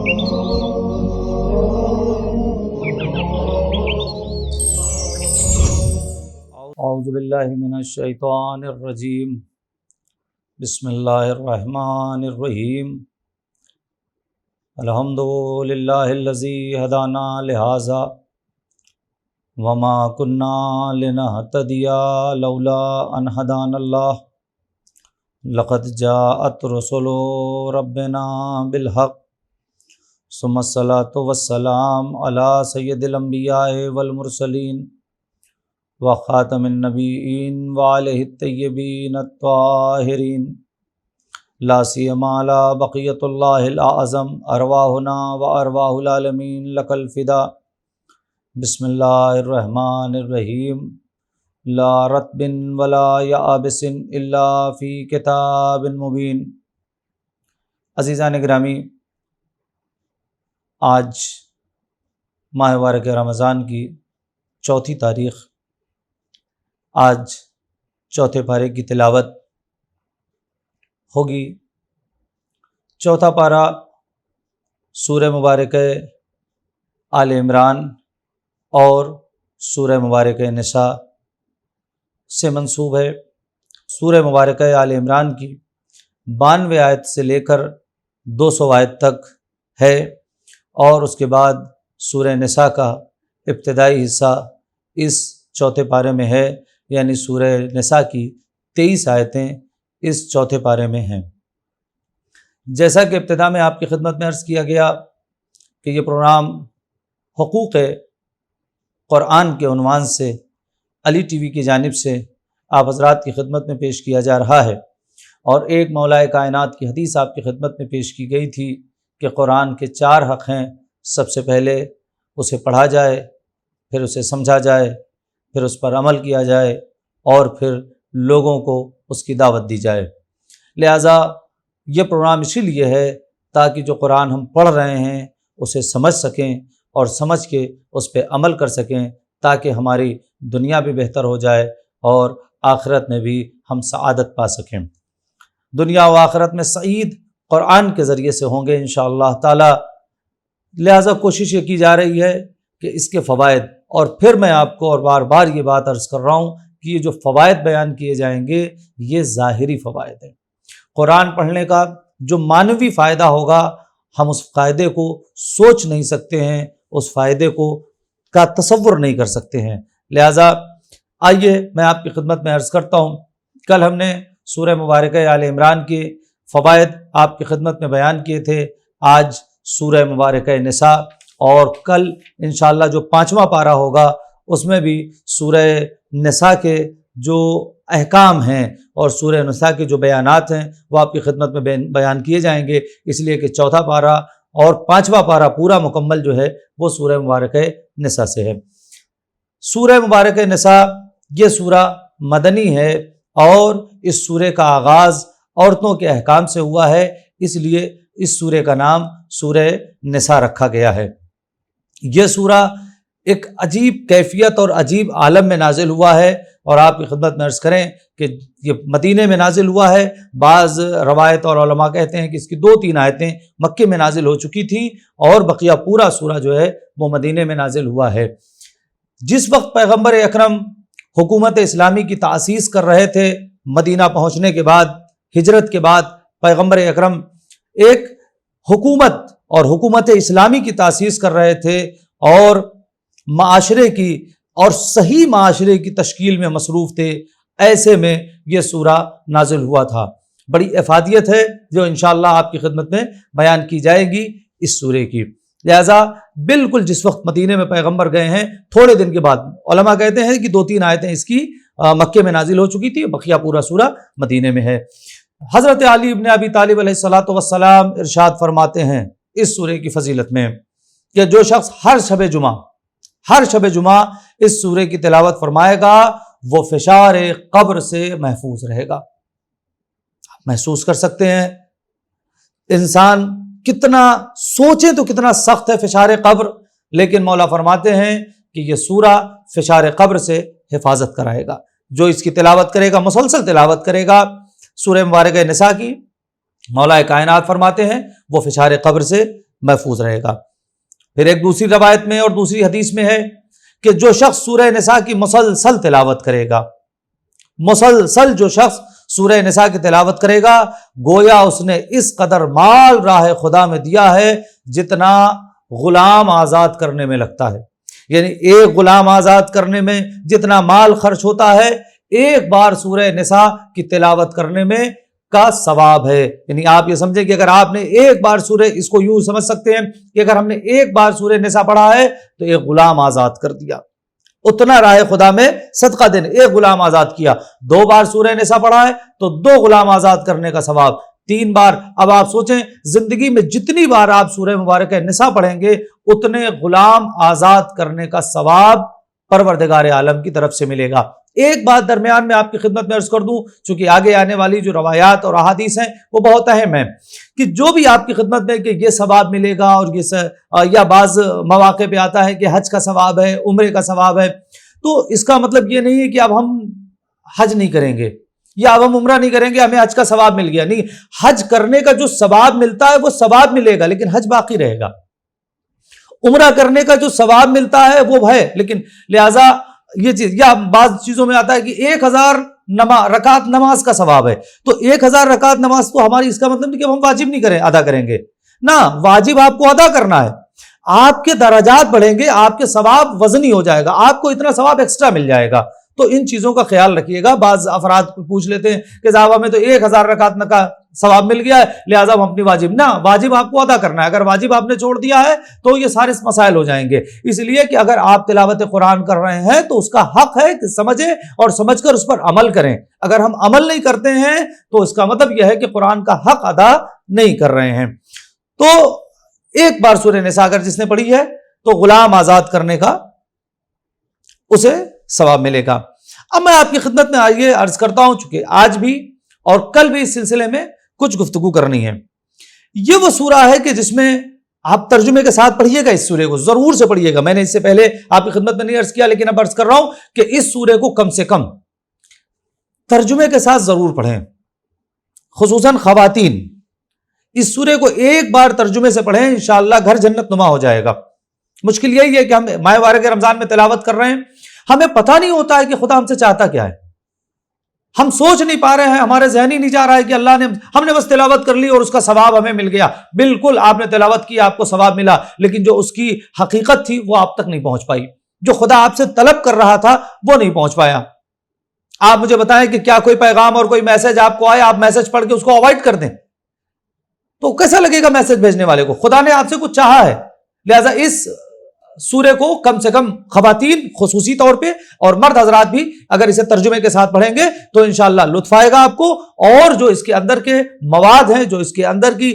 اعوذ باللہ من الشیطان الرجیم بسم اللہ الرحمن الرحیم الحمد للہ الذی ہدانا لہذا وما کنا لنہتدی لولا ان ہدانا اللہ لقد جاءت رسل ربنا بالحق ثم الصلاۃ والسلام علی سید الانبیاء والمرسلین وخاتم النبیین وآلہ الطیبین الطاہرین لا سیما علی بقیۃ اللہ الاعظم ارواحنا وارواح العالمین لک الفدا بسم اللہ الرحمن الرحیم لا رطب ولا یابس الا فی کتاب مبین۔ عزیزان گرامی، آج ماہ مبارک رمضان کی چوتھی تاریخ، آج چوتھے پارے کی تلاوت ہوگی۔ چوتھا پارہ سورہ مبارک آل عمران اور سورہ مبارک نساء سے منسوب ہے۔ سورہ مبارک آل عمران کی 92 آیت سے لے کر 200 آیت تک ہے، اور اس کے بعد سورہ نساء کا ابتدائی حصہ اس چوتھے پارے میں ہے، یعنی سورہ نساء کی 23 آیتیں اس چوتھے پارے میں ہیں۔ جیسا کہ ابتدا میں آپ کی خدمت میں عرض کیا گیا کہ یہ پروگرام حقوق قرآن کے عنوان سے علی ٹی وی کی جانب سے آپ حضرات کی خدمت میں پیش کیا جا رہا ہے، اور ایک مولائے کائنات کی حدیث آپ کی خدمت میں پیش کی گئی تھی کہ قرآن کے 4 حق ہیں۔ سب سے پہلے اسے پڑھا جائے، پھر اسے سمجھا جائے، پھر اس پر عمل کیا جائے، اور پھر لوگوں کو اس کی دعوت دی جائے۔ لہٰذا یہ پروگرام اسی لیے ہے تاکہ جو قرآن ہم پڑھ رہے ہیں اسے سمجھ سکیں، اور سمجھ کے اس پہ عمل کر سکیں، تاکہ ہماری دنیا بھی بہتر ہو جائے اور آخرت میں بھی ہم سعادت پا سکیں۔ دنیا و آخرت میں سعید قرآن کے ذریعے سے ہوں گے انشاءاللہ تعالی۔ لہٰذا کوشش یہ کی جا رہی ہے کہ اس کے فوائد، اور پھر میں آپ کو اور بار بار یہ بات عرض کر رہا ہوں کہ یہ جو فوائد بیان کیے جائیں گے یہ ظاہری فوائد ہیں۔ قرآن پڑھنے کا جو معنوی فائدہ ہوگا ہم اس فائدے کو سوچ نہیں سکتے ہیں، اس فائدے کا تصور نہیں کر سکتے ہیں۔ لہٰذا آئیے میں آپ کی خدمت میں عرض کرتا ہوں، کل ہم نے سورہ مبارک آل عمران کے فوائد آپ کی خدمت میں بیان کیے تھے۔ آج سورہ مبارک نساء، اور کل انشاءاللہ جو 5واں پارہ ہوگا اس میں بھی سورہ نساء کے جو احکام ہیں اور سورہ نساء کے جو بیانات ہیں وہ آپ کی خدمت میں بیان کیے جائیں گے، اس لیے کہ چوتھا پارہ اور 5واں پارہ پورا مکمل جو ہے وہ سورہ مبارک نساء سے ہے۔ سورہ مبارک نساء یہ سورہ مدنی ہے، اور اس سورہ کا آغاز عورتوں کے احکام سے ہوا ہے، اس لیے اس سورہ کا نام سورہ نساء رکھا گیا ہے۔ یہ سورہ ایک عجیب کیفیت اور عجیب عالم میں نازل ہوا ہے، اور آپ کی خدمت میں عرض کریں کہ یہ مدینے میں نازل ہوا ہے۔ بعض روایت اور علماء کہتے ہیں کہ اس کی 2-3 آیتیں مکے میں نازل ہو چکی تھیں، اور بقیہ پورا سورہ جو ہے وہ مدینے میں نازل ہوا ہے۔ جس وقت پیغمبر اکرم حکومت اسلامی کی تاسیس کر رہے تھے، مدینہ پہنچنے کے بعد، ہجرت کے بعد پیغمبر اکرم ایک حکومت اور حکومت اسلامی کی تاسیس کر رہے تھے، اور معاشرے کی اور صحیح معاشرے کی تشکیل میں مصروف تھے۔ ایسے میں یہ سورہ نازل ہوا تھا۔ بڑی افادیت ہے جو انشاءاللہ آپ کی خدمت میں بیان کی جائے گی اس سورے کی۔ لہذا بالکل جس وقت مدینے میں پیغمبر گئے ہیں، تھوڑے دن کے بعد علماء کہتے ہیں کہ 2-3 آیتیں اس کی مکے میں نازل ہو چکی تھی، بقیہ پورا سورہ مدینے میں ہے۔ حضرت علی ابن ابی طالب علیہ الصلوۃ والسلام ارشاد فرماتے ہیں اس سورے کی فضیلت میں کہ جو شخص ہر شب جمعہ اس سورے کی تلاوت فرمائے گا وہ فشار قبر سے محفوظ رہے گا۔ آپ محسوس کر سکتے ہیں انسان کتنا سوچیں تو کتنا سخت ہے فشار قبر، لیکن مولا فرماتے ہیں کہ یہ سورہ فشار قبر سے حفاظت کرائے گا۔ جو اس کی تلاوت کرے گا، مسلسل تلاوت کرے گا سورہ مبارکہ نساء کی، مولا کائنات فرماتے ہیں وہ فشار قبر سے محفوظ رہے گا۔ پھر ایک دوسری روایت میں اور دوسری حدیث میں ہے کہ جو شخص سورہ نساء کی مسلسل تلاوت کرے گا، مسلسل جو شخص سورہ نساء کی تلاوت کرے گا، گویا اس نے اس قدر مال راہ خدا میں دیا ہے جتنا غلام آزاد کرنے میں لگتا ہے۔ یعنی ایک غلام آزاد کرنے میں جتنا مال خرچ ہوتا ہے، ایک بار سورہ نساء کی تلاوت کرنے میں کا ثواب ہے۔ یعنی آپ یہ سمجھیں کہ اگر آپ نے ایک بار سورہ، اس کو یوں سمجھ سکتے ہیں کہ اگر ہم نے ایک بار سورہ نساء پڑھا ہے تو ایک غلام آزاد کر دیا، اتنا راہ خدا میں صدقہ دینے، ایک غلام آزاد کیا۔ 2 بار سورہ نساء پڑھا ہے تو 2 غلام آزاد کرنے کا ثواب، 3 بار۔ اب آپ سوچیں زندگی میں جتنی بار آپ سورہ مبارکہ نساء پڑھیں گے اتنے غلام آزاد کرنے کا ثواب پروردگار عالم کی طرف سے ملے گا۔ ایک بات درمیان میں آپ کی خدمت میں عرض کر دوں، چونکہ آگے آنے والی جو روایات اور احادیث ہیں وہ بہت اہم ہیں، کہ جو بھی آپ کی خدمت میں کہ یہ ثواب ملے گا، اور یہ یا بعض مواقع پہ آتا ہے کہ حج کا ثواب ہے، عمرے کا ثواب ہے، تو اس کا مطلب یہ نہیں ہے کہ اب ہم حج نہیں کریں گے یا اب ہم عمرہ نہیں کریں گے، ہمیں حج کا ثواب مل گیا۔ نہیں، حج کرنے کا جو ثواب ملتا ہے وہ ثواب ملے گا، لیکن حج باقی رہے گا۔ عمرہ کرنے کا جو ثواب ملتا ہے وہ ہے، لیکن لہٰذا یہ چیز، یا بعض چیزوں میں آتا ہے کہ 1000 رکعت نماز کا ثواب ہے، تو 1000 رکعت نماز تو ہماری، اس کا مطلب نہیں کہ ہم واجب نہیں ادا کریں گے، نہ، واجب آپ کو ادا کرنا ہے۔ آپ کے درجات بڑھیں گے، آپ کے ثواب وزنی ہو جائے گا، آپ کو اتنا ثواب ایکسٹرا مل جائے گا۔ تو ان چیزوں کا خیال رکھیے گا۔ بعض افراد پوچھ لیتے ہیں کہ صاحب ہمیں تو 1000 رکعت کا ثواب مل گیا ہے لہٰذا ہم اپنی واجب، نہ، واجب آپ کو ادا کرنا ہے۔ اگر واجب آپ نے چھوڑ دیا ہے تو یہ سارے مسائل ہو جائیں گے۔ اس لیے کہ اگر آپ تلاوت قرآن کر رہے ہیں تو اس کا حق ہے کہ سمجھیں اور سمجھ کر اس پر عمل کریں۔ اگر ہم عمل نہیں کرتے ہیں تو اس کا مطلب یہ ہے کہ قرآن کا حق ادا نہیں کر رہے ہیں۔ تو ایک بار سورہ نساء اگر جس نے پڑھی ہے تو غلام آزاد کرنے کا اسے ثواب ملے گا۔ اب میں آپ کی خدمت میں آئیے عرض کرتا ہوں، چونکہ آج بھی اور کل بھی اس سلسلے میں کچھ گفتگو کرنی ہے۔ یہ وہ سورہ ہے کہ جس میں آپ ترجمے کے ساتھ پڑھیے گا، اس سورے کو ضرور سے پڑھیے گا۔ میں نے اس سے پہلے آپ کی خدمت میں نہیں عرض کیا، لیکن اب عرض کر رہا ہوں کہ اس سورے کو کم سے کم ترجمے کے ساتھ ضرور پڑھیں، خصوصاً خواتین۔ اس سورے کو ایک بار ترجمے سے پڑھیں، انشاءاللہ گھر جنت نما ہو جائے گا۔ مشکل یہی ہے کہ ہم ماہ مبارک رمضان میں تلاوت کر رہے ہیں، ہمیں پتہ نہیں ہوتا ہے کہ خدا ہم سے چاہتا کیا ہے، ہم سوچ نہیں پا رہے ہیں، ہمارے ذہن ہی نہیں جا رہا ہے کہ اللہ نے، ہم نے بس تلاوت کر لی اور اس کا ثواب ہمیں مل گیا۔ بالکل آپ نے تلاوت کی، آپ کو ثواب ملا، لیکن جو اس کی حقیقت تھی وہ آپ تک نہیں پہنچ پائی، جو خدا آپ سے طلب کر رہا تھا وہ نہیں پہنچ پایا۔ آپ مجھے بتائیں کہ کیا کوئی پیغام اور کوئی میسج آپ کو آئے، آپ میسج پڑھ کے اس کو اوائڈ کر دیں تو کیسا لگے گا میسج بھیجنے والے کو؟ خدا نے آپ سے کچھ چاہا ہے، لہذا اس سورے کو کم سے کم خواتین خصوصی طور پہ اور مرد حضرات بھی اگر اسے ترجمے کے ساتھ پڑھیں گے تو انشاءاللہ لطف آئے گا آپ کو، اور جو اس کے اندر کے مواد ہیں، جو اس کے اندر کی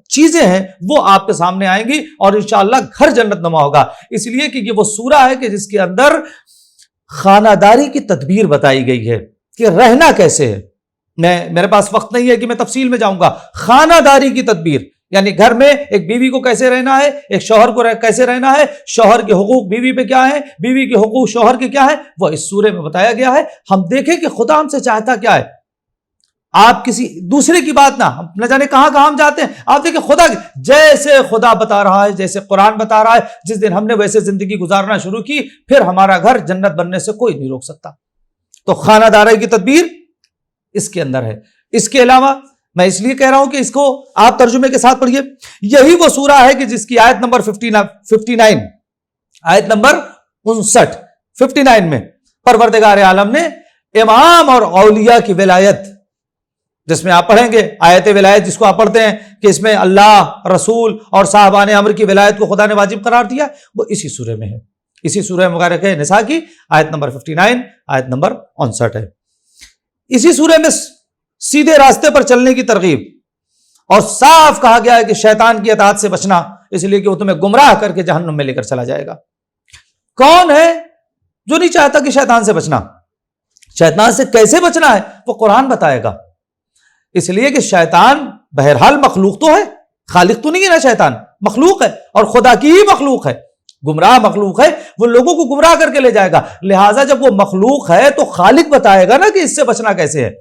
چیزیں ہیں وہ آپ کے سامنے آئیں گی، اور انشاءاللہ گھر جنت نما ہوگا۔ اس لیے کہ یہ وہ سورہ ہے کہ جس کے اندر خانہ داری کی تدبیر بتائی گئی ہے کہ رہنا کیسے ہے۔ میرے پاس وقت نہیں ہے کہ میں تفصیل میں جاؤں گا۔ خانہ داری کی تدبیر یعنی گھر میں ایک بیوی کو کیسے رہنا ہے، ایک شوہر کو کیسے رہنا ہے، شوہر کے حقوق بیوی پہ کیا ہے، بیوی کے حقوق شوہر کے کیا ہے، وہ اس سورے میں بتایا گیا ہے۔ ہم دیکھیں کہ خدا ہم سے چاہتا کیا ہے۔ آپ کسی دوسرے کی بات نہ جانے کہاں ہم جاتے ہیں، آپ دیکھیں خدا جیسے خدا بتا رہا ہے، جیسے قرآن بتا رہا ہے، جس دن ہم نے ویسے زندگی گزارنا شروع کی پھر ہمارا گھر جنت بننے سے کوئی نہیں روک سکتا۔ تو خانہ داری کی تدبیر اس کے اندر ہے۔ اس کے علاوہ میں اس لیے کہہ رہا ہوں کہ اس کو آپ ترجمے کے ساتھ پڑھیے۔ یہی وہ سورہ ہے کہ جس کی آیت نمبر 59 آیت نمبر 59 میں پروردگار عالم نے امام اور اولیاء کی ولایت، جس میں آپ پڑھیں گے آیت ولایت جس کو آپ پڑھتے ہیں کہ اس میں اللہ، رسول اور صاحبان امر کی ولایت کو خدا نے واجب قرار دیا، وہ اسی سورے میں ہے، اسی سورہ مبارکہ نساء کی آیت نمبر 59 آیت نمبر 59 ہے۔ اسی سورے میں سیدھے راستے پر چلنے کی ترغیب، اور صاف کہا گیا ہے کہ شیطان کی اطاعت سے بچنا، اس لیے کہ وہ تمہیں گمراہ کر کے جہنم میں لے کر چلا جائے گا۔ کون ہے جو نہیں چاہتا کہ شیطان سے بچنا؟ شیطان سے کیسے بچنا ہے وہ قرآن بتائے گا۔ اس لیے کہ شیطان بہرحال مخلوق تو ہے، خالق تو نہیں ہے نا، شیطان مخلوق ہے اور خدا کی ہی مخلوق ہے، گمراہ مخلوق ہے، وہ لوگوں کو گمراہ کر کے لے جائے گا۔ لہٰذا جب وہ مخلوق ہے تو خالق بتائے گا نا کہ اس سے بچنا کیسے ہے۔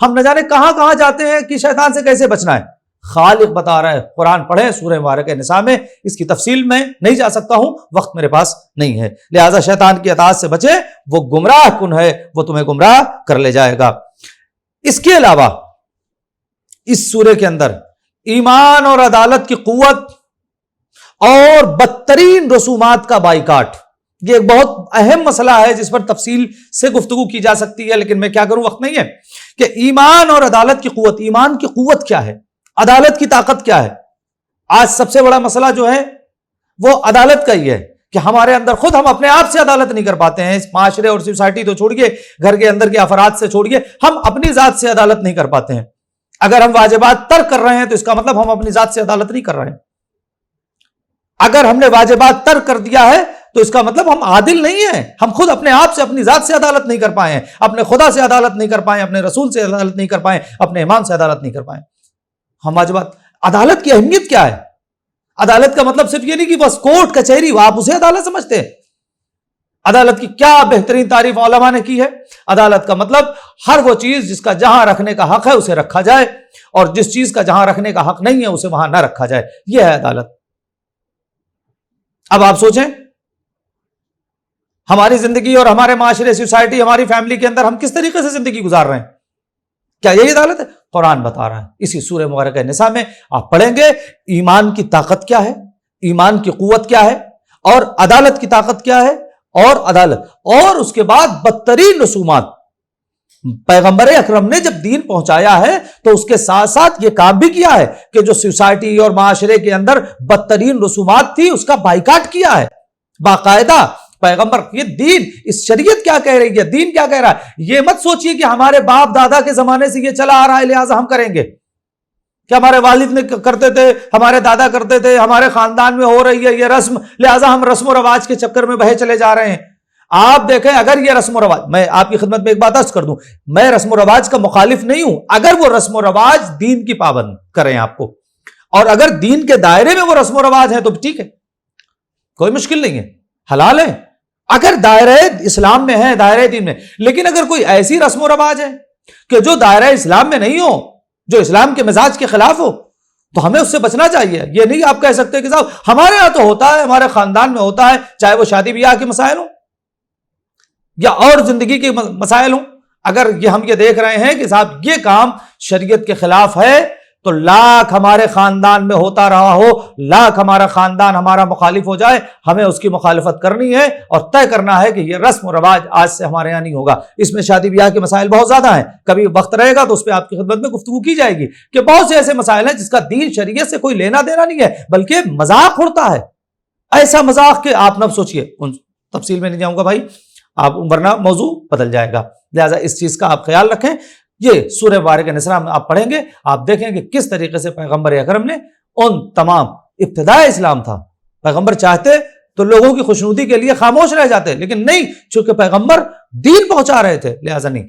ہم نہ جانے کہاں جاتے ہیں کہ شیطان سے کیسے بچنا ہے، خالق بتا رہا ہے. قرآن پڑھیں سورہ مبارکہ نساء میں. اس کی تفصیل میں نہیں جا سکتا ہوں، وقت میرے پاس نہیں ہے. لہٰذا شیطان کی اطاعت سے بچے، وہ گمراہ کن ہے، وہ تمہیں گمراہ کر لے جائے گا. اس کے علاوہ اس سورے کے اندر ایمان اور عدالت کی قوت اور بدترین رسومات کا بائیکاٹ، یہ ایک بہت اہم مسئلہ ہے جس پر تفصیل سے گفتگو کی جا سکتی ہے، لیکن میں کیا کروں، وقت نہیں ہے. کہ ایمان اور عدالت کی قوت، ایمان کی قوت کیا ہے، عدالت کی طاقت کیا ہے. آج سب سے بڑا مسئلہ جو ہے وہ عدالت کا ہی ہے کہ ہمارے اندر خود ہم اپنے آپ سے عدالت نہیں کر پاتے ہیں. اس معاشرے اور سوسائٹی تو چھوڑیے، گھر کے اندر کے افراد سے چھوڑیے، ہم اپنی ذات سے عدالت نہیں کر پاتے ہیں. اگر ہم واجبات ترک کر رہے ہیں تو اس کا مطلب ہم اپنی ذات سے عدالت نہیں کر رہے ہیں. اگر ہم نے واجبات ترک کر دیا ہے تو اس کا مطلب ہم عادل نہیں ہیں. ہم خود اپنے آپ سے، اپنی ذات سے عدالت نہیں کر پائے ہیں، اپنے خدا سے عدالت نہیں کر پائے، اپنے رسول سے عدالت نہیں کر پائے، اپنے امام سے عدالت نہیں کر پائے. ہم واجبات، عدالت کی اہمیت کیا ہے؟ عدالت کا مطلب صرف یہ نہیں کہ بس کورٹ کچہری آپ اسے عدالت سمجھتے ہیں. عدالت کی کیا بہترین تعریف علماء نے کی ہے. عدالت کا مطلب ہر وہ چیز جس کا جہاں رکھنے کا حق ہے اسے رکھا جائے، اور جس چیز کا جہاں رکھنے کا حق نہیں ہے اسے وہاں نہ رکھا جائے. یہ ہے عدالت. اب آپ سوچیں ہماری زندگی اور ہمارے معاشرے، سوسائٹی، ہماری فیملی کے اندر ہم کس طریقے سے زندگی گزار رہے ہیں. کیا یہی عدالت ہے؟ قرآن بتا رہا ہے اسی سورہ مبارکہ نساء میں. آپ پڑھیں گے ایمان کی طاقت کیا ہے، ایمان کی قوت کیا ہے، اور عدالت کی طاقت کیا ہے، اور عدالت، اور اس کے بعد بدترین رسومات. پیغمبر اکرم نے جب دین پہنچایا ہے تو اس کے ساتھ ساتھ یہ کام بھی کیا ہے کہ جو سوسائٹی اور معاشرے کے اندر بدترین رسومات تھی اس کا بائیکاٹ کیا ہے باقاعدہ. پیغمبر، یہ دین، اس شریعت کیا کہہ رہی ہے، دین کیا کہہ رہا ہے. یہ مت سوچئے کہ ہمارے باپ دادا کے زمانے سے یہ چلا آ رہا ہے لہٰذا ہم کریں گے، کہ ہمارے والد نے کرتے تھے، ہمارے دادا کرتے تھے، ہمارے خاندان میں ہو رہی ہے یہ رسم لہٰذا ہم رسم و رواج کے چکر میں بہے چلے جا رہے ہیں. آپ دیکھیں اگر یہ رسم و رواج، میں آپ کی خدمت میں ایک بات عرض کر دوں، میں رسم و رواج کا مخالف نہیں ہوں. اگر وہ رسم و رواج دین کی پابند کریں آپ کو، اور اگر دین کے دائرے میں وہ رسم و رواج ہیں تو ٹھیک ہے، کوئی مشکل نہیں ہے، حلال ہے. اگر دائرہ اسلام میں ہے، دائرہ دین میں. لیکن اگر کوئی ایسی رسم و رواج ہے کہ جو دائرہ اسلام میں نہیں ہو، جو اسلام کے مزاج کے خلاف ہو، تو ہمیں اس سے بچنا چاہیے. یہ نہیں آپ کہہ سکتے کہ صاحب ہمارے یہاں تو ہوتا ہے، ہمارے خاندان میں ہوتا ہے، چاہے وہ شادی بیاہ کے مسائل ہوں یا اور زندگی کے مسائل ہوں. اگر ہم یہ دیکھ رہے ہیں کہ صاحب یہ کام شریعت کے خلاف ہے تو لاکھ ہمارے خاندان میں ہوتا رہا ہو، لاکھ ہمارا خاندان ہمارا مخالف ہو جائے، ہمیں اس کی مخالفت کرنی ہے اور طے کرنا ہے کہ یہ رسم و رواج آج سے ہمارے یہاں نہیں ہوگا. اس میں شادی بیاہ کے مسائل بہت زیادہ ہیں، کبھی وقت رہے گا تو اس پہ آپ کی خدمت میں گفتگو کی جائے گی کہ بہت سے ایسے مسائل ہیں جس کا دین شریعت سے کوئی لینا دینا نہیں ہے بلکہ مذاق اڑتا ہے. ایسا مذاق کہ آپ نہ سوچئے. ان تفصیل میں نہیں جاؤں گا بھائی، آپ ورنہ موضوع بدل جائے گا. لہٰذا اس چیز کا آپ خیال رکھیں. یہ سورہ مبارکہ نساء میں آپ پڑھیں گے، آپ دیکھیں کہ کس طریقے سے پیغمبر اکرم نے ان تمام ابتداء اسلام تھا. پیغمبر چاہتے تو لوگوں کی خوشنودی کے لیے خاموش رہ جاتے، لیکن نہیں، چونکہ پیغمبر دین پہنچا رہے تھے لہذا نہیں.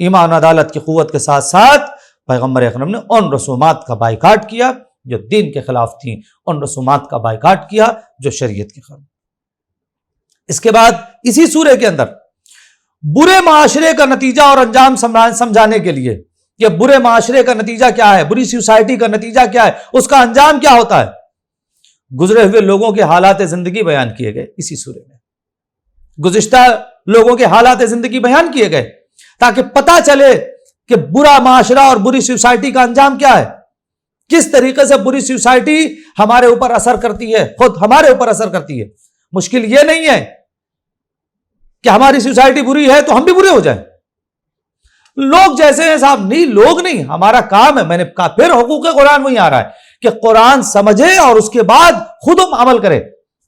ایمان عدالت کی قوت کے ساتھ ساتھ پیغمبر اکرم نے ان رسومات کا بائیکاٹ کیا جو دین کے خلاف تھیں، ان رسومات کا بائیکاٹ کیا جو شریعت کے خلاف. اس کے بعد اسی سورے کے اندر برے معاشرے کا نتیجہ اور انجام سمجھانے کے لیے، کہ برے معاشرے کا نتیجہ کیا ہے، بری سوسائٹی کا نتیجہ کیا ہے، اس کا انجام کیا ہوتا ہے، گزرے ہوئے لوگوں کے حالات زندگی بیان کیے گئے اسی سورے میں. گزشتہ لوگوں کے حالات زندگی بیان کیے گئے تاکہ پتہ چلے کہ برا معاشرہ اور بری سوسائٹی کا انجام کیا ہے، کس طریقے سے بری سوسائٹی ہمارے اوپر اثر کرتی ہے، خود ہمارے اوپر اثر کرتی ہے. مشکل یہ نہیں ہے کہ ہماری سوسائٹی بری ہے تو ہم بھی برے ہو جائیں. لوگ جیسے ہیں صاحب، نہیں، لوگ نہیں، ہمارا کام ہے. میں نے کہا پھر حقوق قرآن وہی آ رہا ہے کہ قرآن سمجھے اور اس کے بعد خود عمل کرے.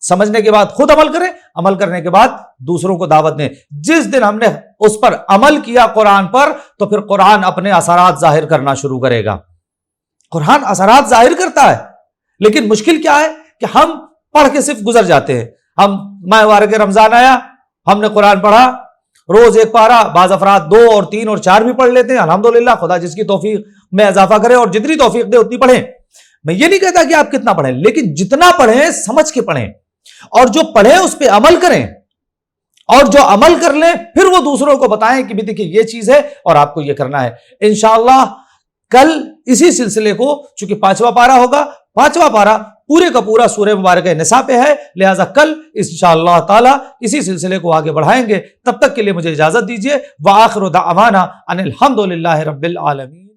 سمجھنے کے بعد خود عمل کرے، عمل کرنے کے بعد دوسروں کو دعوت دیں. جس دن ہم نے اس پر عمل کیا قرآن پر تو پھر قرآن اپنے اثرات ظاہر کرنا شروع کرے گا. قرآن اثرات ظاہر کرتا ہے، لیکن مشکل کیا ہے کہ ہم پڑھ کے صرف گزر جاتے ہیں. ہم ماہ مبارک رمضان آیا، ہم نے قرآن پڑھا، روز ایک پارہ، بعض افراد 2 اور 3 اور 4 بھی پڑھ لیتے ہیں. الحمدللہ، خدا جس کی توفیق میں اضافہ کرے اور جتنی توفیق دے اتنی پڑھیں. میں یہ نہیں کہتا کہ آپ کتنا پڑھیں، لیکن جتنا پڑھیں سمجھ کے پڑھیں، اور جو پڑھیں اس پہ عمل کریں، اور جو عمل کر لیں پھر وہ دوسروں کو بتائیں کہ بھی دیکھیں یہ چیز ہے اور آپ کو یہ کرنا ہے. انشاءاللہ کل اسی سلسلے کو چونکہ 5واں پارہ ہوگا، 5واں پارہ پورے کا پورا سورہ مبارکہ نساء پہ ہے، لہٰذا کل انشاءاللہ تعالی اسی سلسلے کو آگے بڑھائیں گے۔ تب تک کے لیے مجھے اجازت دیجیے۔ وآخر دعوانا ان الحمد للہ رب العالمین۔